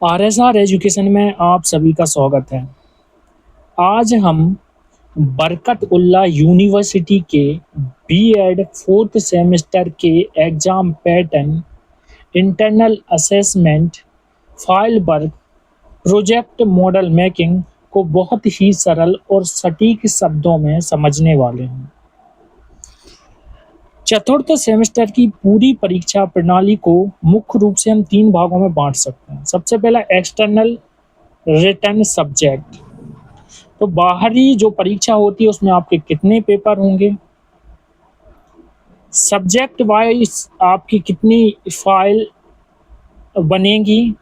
RSR education में आप सभी का स्वागत है। आज हम बरकत उल्लाह यूनिवर्सिटी के बीएड फोर्थ सेमेस्टर के exam pattern, internal assessment, file work, project model making को बहुत ही सरल और सटीक शब्दों में समझने वाले हैं। चतुर्थ सेमेस्टर की पूरी परीक्षा प्रणाली को मुख्य रूप से हम 3 भागों में बांट सकते हैं। सबसे पहला एक्सटर्नल रिटन सब्जेक्ट, तो बाहरी जो परीक्षा होती है उसमें आपके कितने पेपर होंगे, सब्जेक्ट वाइज आपकी कितनी फाइल बनेगी,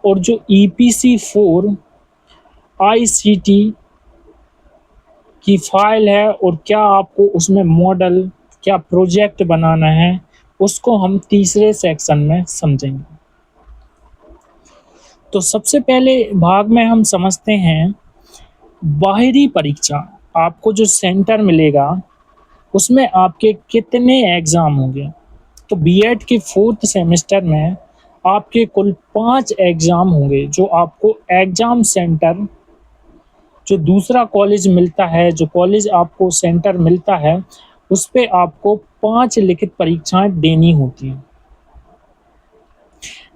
और जो ईपीसी 4 आईसीटी की फाइल है और क्या आपको उसमें मॉडल, क्या प्रोजेक्ट बनाना है, उसको हम तीसरे सेक्शन में समझेंगे। तो सबसे पहले भाग में हम समझते हैं बाहरी परीक्षा। आपको जो सेंटर मिलेगा उसमें आपके कितने एग्जाम होंगे। तो बीएड के फोर्थ सेमेस्टर में आपके कुल 5 एग्जाम होंगे, जो आपको एग्जाम सेंटर, जो दूसरा कॉलेज मिलता है, जो कॉलेज आपको सेंटर मिलता है, उस पे आपको 5 लिखित परीक्षाएं देनी होती हैं,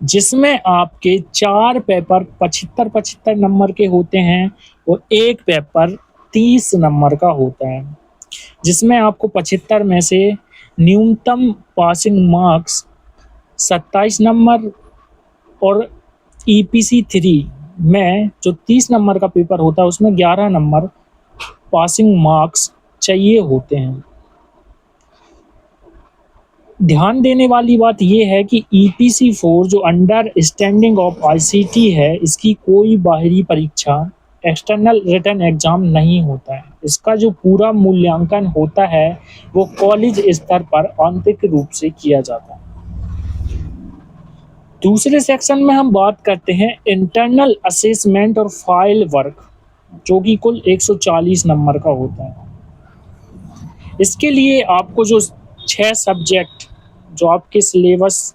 जिसमें आपके 4 पेपर 75-75 नंबर के होते हैं और एक पेपर 30 नंबर का होता है, जिसमें आपको 75 में से न्यूनतम पासिंग मार्क्स 27 नंबर और ईपीसी 3 में जो 30 नंबर का पेपर होता है उसमें 11 नंबर पासिंग मार्क्स चाहिए होते हैं। ध्यान देने वाली बात यह है कि ईपीसी 4 जो अंडर स्टैंडिंग ऑफ आईसीटी है, इसकी कोई बाहरी परीक्षा, एक्सटर्नल रिटन एग्जाम नहीं होता है। इसका जो पूरा मूल्यांकन होता है वो कॉलेज स्तर पर आंतरिक रूप से किया जाता है। दूसरे सेक्शन में हम बात करते हैं इंटरनल असेसमेंट और फाइल वर्क, जो कि कुल 140 नंबर का होता है। इसके लिए आपको जो 6 सब्जेक्ट जो आपके सिलेबस,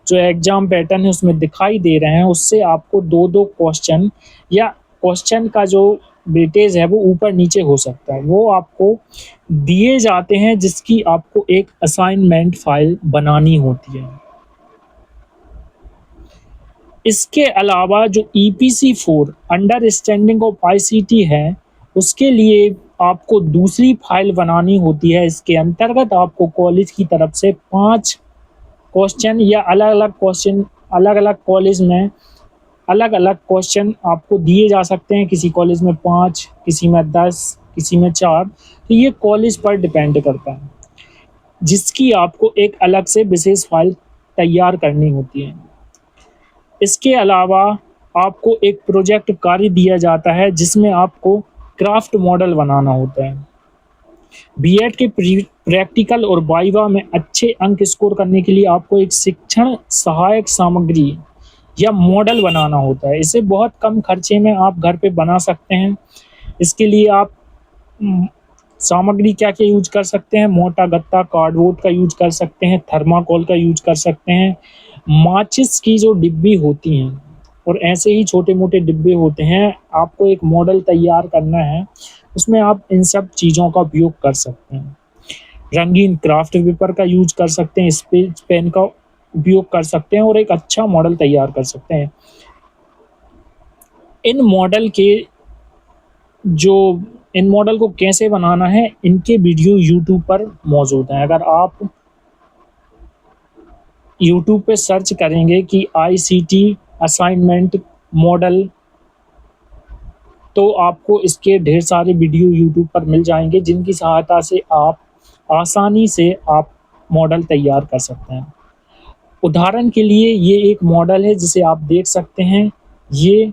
जो एग्जाम पैटर्न है उसमें दिखाई दे रहे हैं, उससे आपको 2-2 क्वेश्चन या क्वेश्चन का जो वेटेज है वो ऊपर नीचे हो सकता है, वो आपको दिए जाते हैं, जिसकी आपको एक असाइनमेंट फाइल बनानी होती है। इसके अलावा जो ईपीसी 4 अंडरस्टैंडिंग ऑफ आईसीटी है, उसके लिए आपको दूसरी फाइल बनानी होती है। इसके अंतर्गत आपको कॉलेज की तरफ से 5 क्वेश्चन या अलग-अलग क्वेश्चन, अलग-अलग कॉलेज में अलग-अलग क्वेश्चन आपको दिए जा सकते हैं। किसी कॉलेज में 5, किसी में 10, किसी में 4, तो ये कॉलेज पर डिपेंड करता है, जिसकी आपको एक अलग से विशेष फाइल तैयार करनी होती है। इसके अलावा आपको एक प्रोजेक्ट कार्य दिया जाता है, जिसमें आपको क्राफ्ट मॉडल बनाना होता है। बीएड के प्रैक्टिकल और वाइवा में अच्छे अंक स्कोर करने के लिए आपको एक शिक्षण सहायक सामग्री या मॉडल बनाना होता है। इसे बहुत कम खर्चे में आप घर पे बना सकते हैं। इसके लिए आप सामग्री क्या-क्या यूज कर सकते हैं, मोटा गत्ता कार्डबोर्ड का यूज कर सकते हैं, थर्माकोल का यूज कर सकते हैं, माचिस की जो डिब्बी होती हैं, और ऐसे ही छोटे-मोटे डिब्बे होते हैं। आपको एक मॉडल तैयार करना है, उसमें आप इन सब चीज़ों का उपयोग कर सकते हैं। रंगीन क्राफ्ट पेपर का यूज कर सकते हैं, स्केच पेन का उपयोग कर सकते हैं और एक अच्छा मॉडल तैयार कर सकते हैं। इन मॉडल के जो इन मॉडल को कैसे बनाना है, इनके वीडियो यूट्यूब पर मौजूद हैं। अगर आप यूट्यूब पे सर्च करेंगे कि आईसीटी असाइनमेंट मॉडल, तो आपको इसके ढेर सारे वीडियो यूट्यूब पर मिल जाएंगे, जिनकी सहायता से आप आसानी से आप मॉडल तैयार कर सकते हैं। उदाहरण के लिए ये एक मॉडल है जिसे आप देख सकते हैं। ये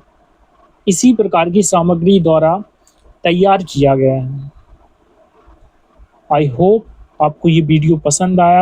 इसी प्रकार की सामग्री द्वारा तैयार किया गया है। आई होप आपको ये वीडियो पसंद आया